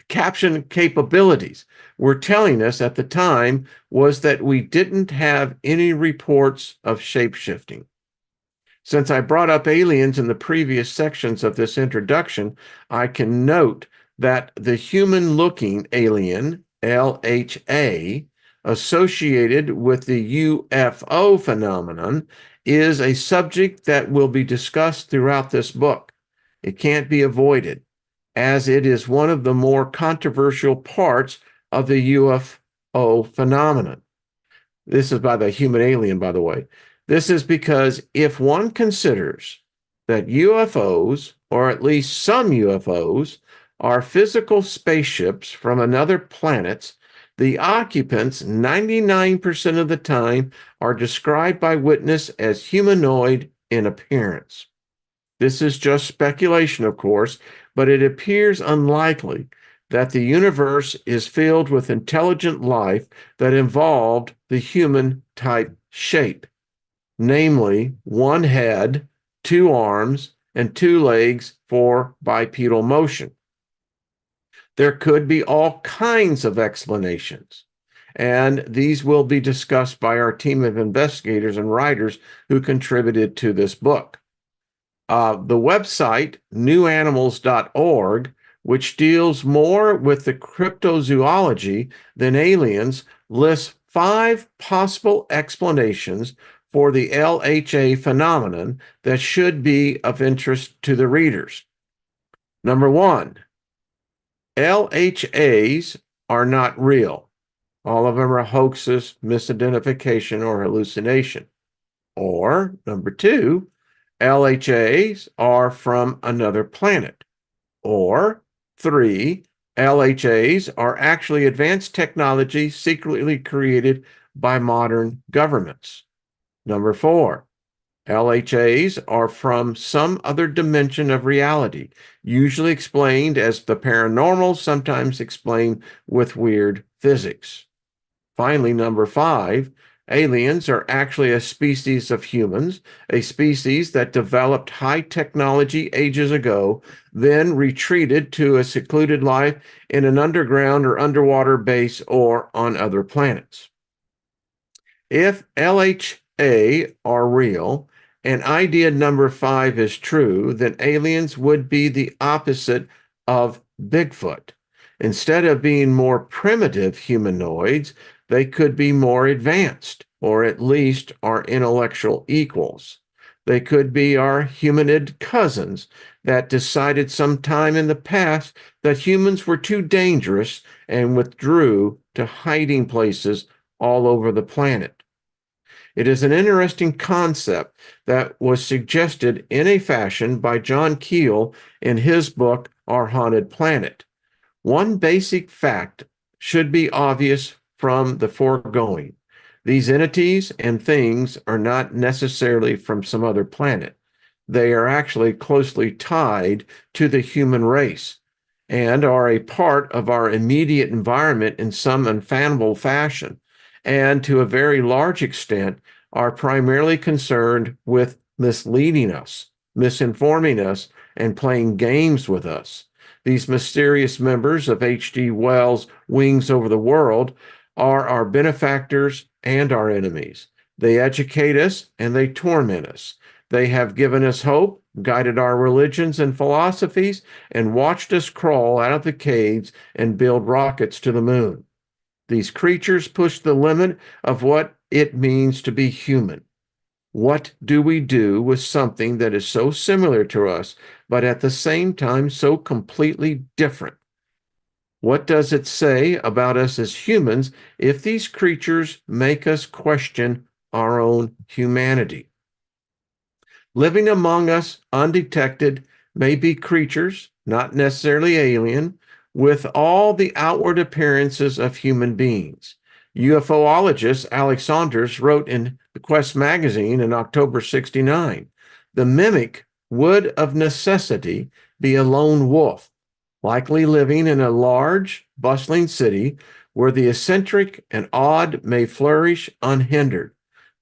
caption capabilities were telling us at the time was that we didn't have any reports of shapeshifting. Since I brought up aliens in the previous sections of this introduction, I can note that the human-looking alien, LHA, associated with the UFO phenomenon is a subject that will be discussed throughout this book. It can't be avoided, as it is one of the more controversial parts of the UFO phenomenon. This is by the human alien, by the way. This is because if one considers that UFOs, or at least some UFOs, are physical spaceships from another planet, the occupants 99% of the time are described by witness as humanoid in appearance. This is just speculation, of course, but it appears unlikely that the universe is filled with intelligent life that involved the human type shape, namely one head, two arms, and two legs for bipedal motion. There could be all kinds of explanations, and these will be discussed by our team of investigators and writers who contributed to this book. The website, newanimals.org, which deals more with the cryptozoology than aliens, lists 5 possible explanations for the LHA phenomenon that should be of interest to the readers. Number 1, LHAs are not real. All of them are hoaxes, misidentification, or hallucination. Or, number 2, LHAs are from another planet. Or 3, LHAs are actually advanced technology secretly created by modern governments. Number 4, LHAs are from some other dimension of reality, usually explained as the paranormal, sometimes explained with weird physics. Finally, number 5, aliens are actually a species of humans, a species that developed high technology ages ago, then retreated to a secluded life in an underground or underwater base or on other planets. If LHA are real and idea number 5 is true, then aliens would be the opposite of Bigfoot. Instead of being more primitive humanoids, they could be more advanced, or at least our intellectual equals. They could be our humanid cousins that decided sometime in the past that humans were too dangerous and withdrew to hiding places all over the planet. It is an interesting concept that was suggested in a fashion by John Keel in his book, Our Haunted Planet. One basic fact should be obvious from the foregoing. These entities and things are not necessarily from some other planet. They are actually closely tied to the human race. and are a part of our immediate environment in some unfathomable fashion, and to a very large extent are primarily concerned with misleading us, misinforming us, and playing games with us. These mysterious members of H.G. Wells' Wings Over the World are our benefactors and our enemies. They educate us and they torment us. They have given us hope, guided our religions and philosophies, and watched us crawl out of the caves and build rockets to the moon. These creatures push the limit of what it means to be human. What do we do with something that is so similar to us, but at the same time so completely different? What does it say about us as humans if these creatures make us question our own humanity? Living among us undetected may be creatures, not necessarily alien, with all the outward appearances of human beings. UFOologist Alex Saunders wrote in the Quest magazine in October '69, the mimic would of necessity be a lone wolf, likely living in a large, bustling city where the eccentric and odd may flourish unhindered.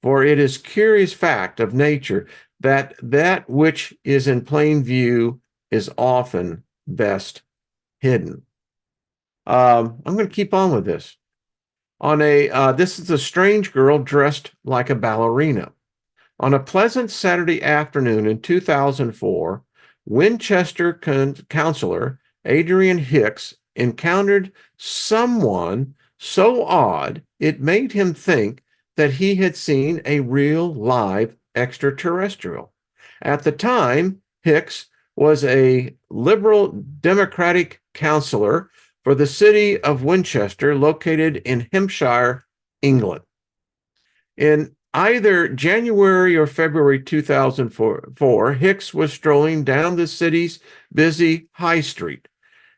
For it is curious fact of nature that that which is in plain view is often best hidden. I'm going to keep on with this. This is a strange girl dressed like a ballerina. On a pleasant Saturday afternoon in 2004, Winchester counselor Adrian Hicks encountered someone so odd it made him think that he had seen a real live extraterrestrial. At the time, Hicks was a liberal Democratic councillor for the city of Winchester, located in Hampshire, England. In either January or February 2004, Hicks was strolling down the city's busy high street.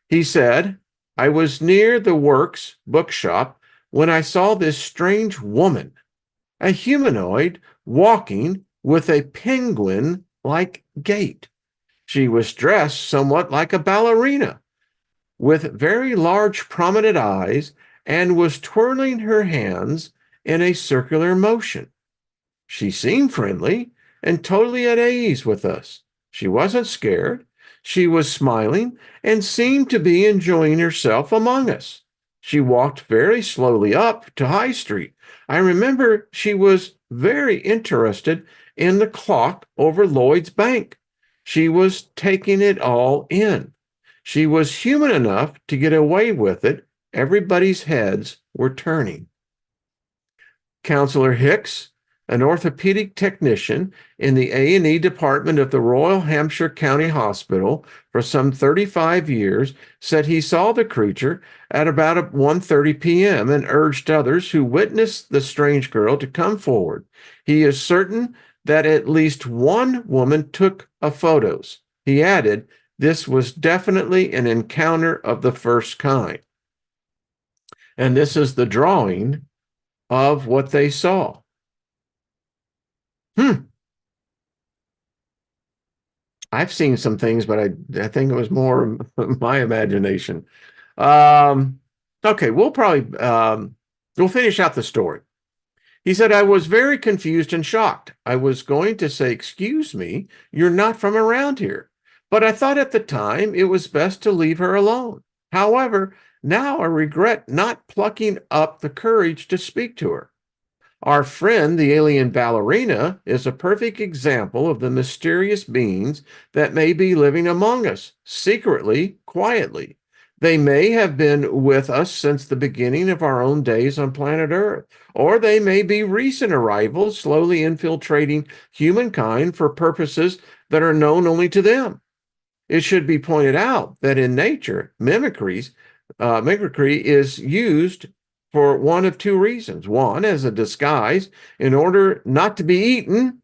He said, I was near the Works bookshop when I saw this strange woman, a humanoid walking with a penguin-like gait. She was dressed somewhat like a ballerina, with very large prominent eyes, and was twirling her hands in a circular motion. She seemed friendly and totally at ease with us. She wasn't scared. She was smiling and seemed to be enjoying herself among us. She walked very slowly up to High Street. I remember she was very interested in the clock over Lloyd's Bank. She was taking it all in. She was human enough to get away with it. Everybody's heads were turning. Counselor Hicks, an orthopedic technician in the A&E department of the Royal Hampshire County Hospital for some 35 years, said he saw the creature at about 1:30 p.m. and urged others who witnessed the strange girl to come forward. He is certain that at least one woman took photos. He added, this was definitely an encounter of the first kind. And this is the drawing of what they saw. I've seen some things, but I think it was more my imagination. Okay, we'll finish out the story. He said, I was very confused and shocked. I was going to say, excuse me, you're not from around here. But I thought at the time it was best to leave her alone. However, now I regret not plucking up the courage to speak to her. Our friend, the alien ballerina, is a perfect example of the mysterious beings that may be living among us, secretly, quietly. They may have been with us since the beginning of our own days on planet Earth, or they may be recent arrivals slowly infiltrating humankind for purposes that are known only to them. It should be pointed out that in nature, mimicry is used for one of two reasons. One, as a disguise in order not to be eaten,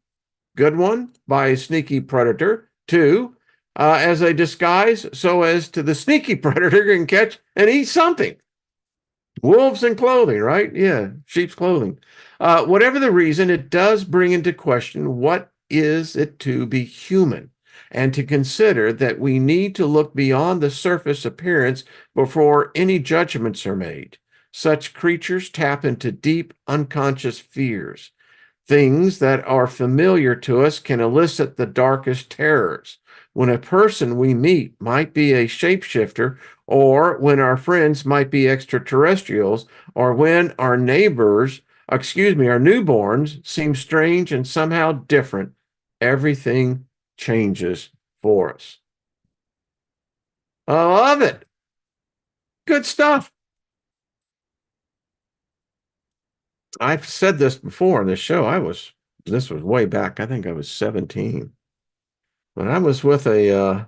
good one, by a sneaky predator. Two, as a disguise so as to the sneaky predator can catch and eat something. Wolves in clothing, right? Yeah, sheep's clothing. Whatever the reason, it does bring into question what is it to be human. and to consider that we need to look beyond the surface appearance before any judgments are made. Such creatures tap into deep unconscious fears. Things that are familiar to us can elicit the darkest terrors. When a person we meet might be a shapeshifter, or when our friends might be extraterrestrials, or when our neighbors, our newborns seem strange and somehow different, everything changes for us. I love it. Good stuff. I've said this before on this show. This was way back. I think I was 17. When I was with a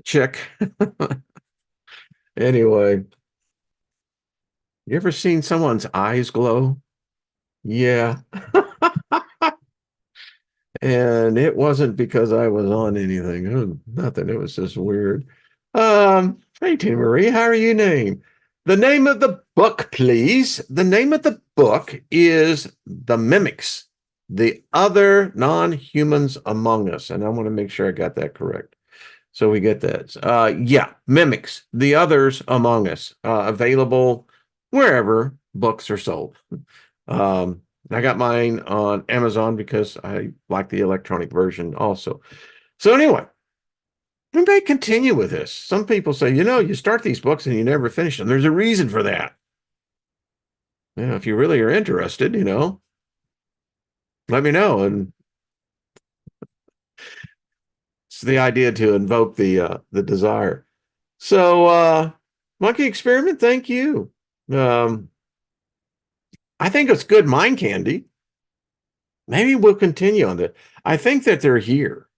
chick. Anyway, you ever seen someone's eyes glow? Yeah. And it wasn't because I was on anything. It was nothing. It was just weird. Hey, Tina Marie, how are you named? The name of the book, please. The name of the book is The Mimics, The Other Non-Humans Among Us. And I want to make sure I got that correct. So we get that. Yeah, Mimics, The Others Among Us, available wherever books are sold. I got mine on Amazon because I like the electronic version also. So anyway, we may continue with this. Some people say, you start these books and you never finish them. There's a reason for that. If you really are interested, let me know. And it's the idea to invoke the desire. So Monkey Experiment, thank you. I think it's good mind candy. Maybe we'll continue on that. I think that they're here.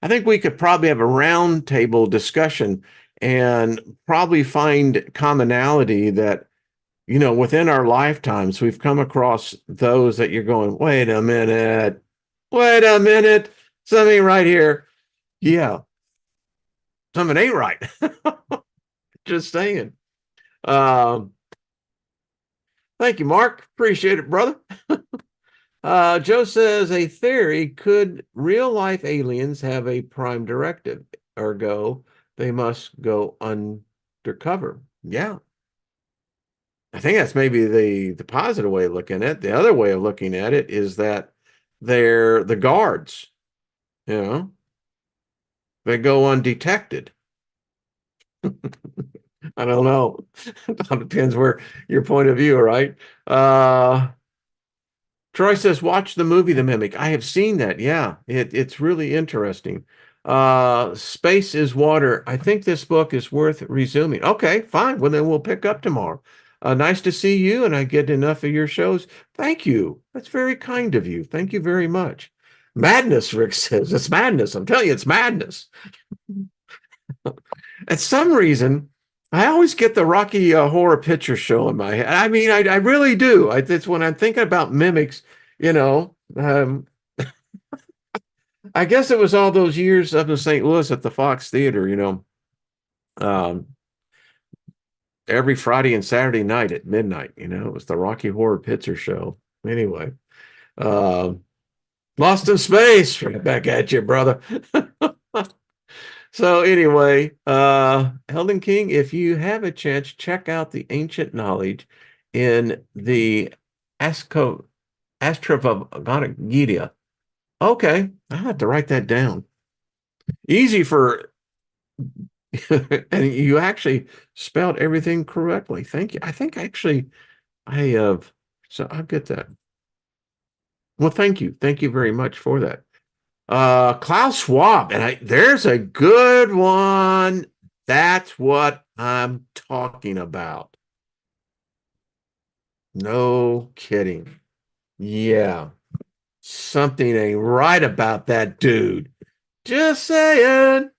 I think we could probably have a roundtable discussion and probably find commonality that, within our lifetimes, we've come across those that you're going, wait a minute, something right here. Yeah, something ain't right. Just saying. Um, Thank you, Mark. Appreciate it, brother. Joe says a theory, could real life aliens have a prime directive? Ergo, they must go undercover. Yeah. I think that's maybe the positive way of looking at it. The other way of looking at it is that they're the guards, you know, they go undetected. I don't know. It depends where your point of view, right? Troy says, watch the movie The Mimic. I have seen that. Yeah, it's really interesting. Space is Water. I think this book is worth resuming. Okay, fine. Well, then we'll pick up tomorrow. Nice to see you, and I get enough of your shows. Thank you. That's very kind of you. Thank you very much. Madness, Rick says. It's madness. I'm telling you, it's madness. At some reason, I always get the Rocky Horror Picture Show in my head. I mean, I really do. It's when I'm thinking about mimics, you know. I guess it was all those years up in St. Louis at the Fox Theater, um, every Friday and Saturday night at midnight. It was the Rocky Horror Picture Show. Anyway, Lost in Space, right back at you, brother. So anyway, Helden King, if you have a chance, check out the ancient knowledge in the Astravagana. Okay, I have to write that down. Easy for, and you actually spelled everything correctly. Thank you. I think actually I have, so I'll get that. Well, thank you. Thank you very much for that. Klaus Schwab, and there's a good one. That's what I'm talking about. No kidding. Yeah. Something ain't right about that dude. Just saying.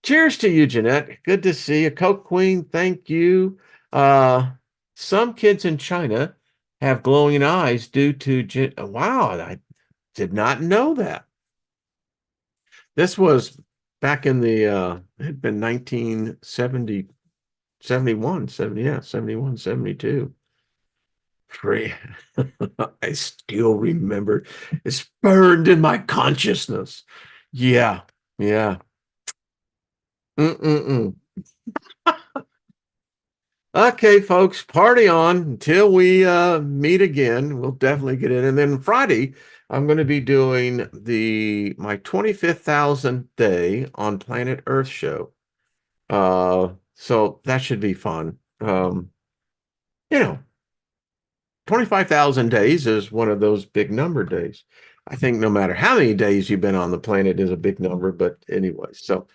Cheers to you, Jeanette. Good to see you. Coke Queen, thank you. Some kids in China have glowing eyes due to wow, I did not know that. This was back in it had been 1970, 71, 70, yeah, 71, 72. Free. I still remember. It's burned in my consciousness. Yeah. Yeah. Mm-mm-mm. Okay, folks, party on until we meet again. We'll definitely get in. And then Friday, I'm going to be doing the my 25th thousandth day on Planet Earth show. So that should be fun. You know, 25,000 days is one of those big number days. I think no matter how many days you've been on the planet is a big number, but anyway. So,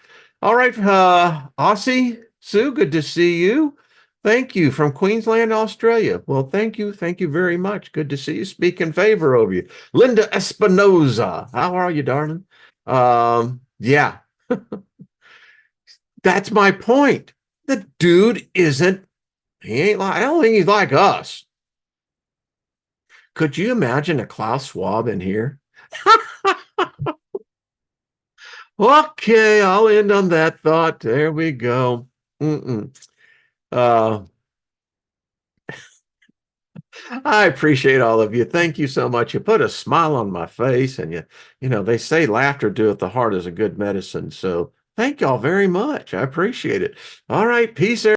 all right, Aussie, Sue, good to see you. Thank you from Queensland, Australia. Well, thank you. Thank you very much. Good to see you. Speak in favor of you. Linda Espinoza, how are you, darling? Yeah, that's my point. The dude isn't, he ain't like, I don't think he's like us. Could you imagine a Klaus Schwab in here? Okay, I'll end on that thought. There we go. Mm-mm. Uh, I appreciate all of you. Thank you so much. You put a smile on my face, and they say laughter doeth the heart is a good medicine. So thank y'all very much. I appreciate it. All right, peace.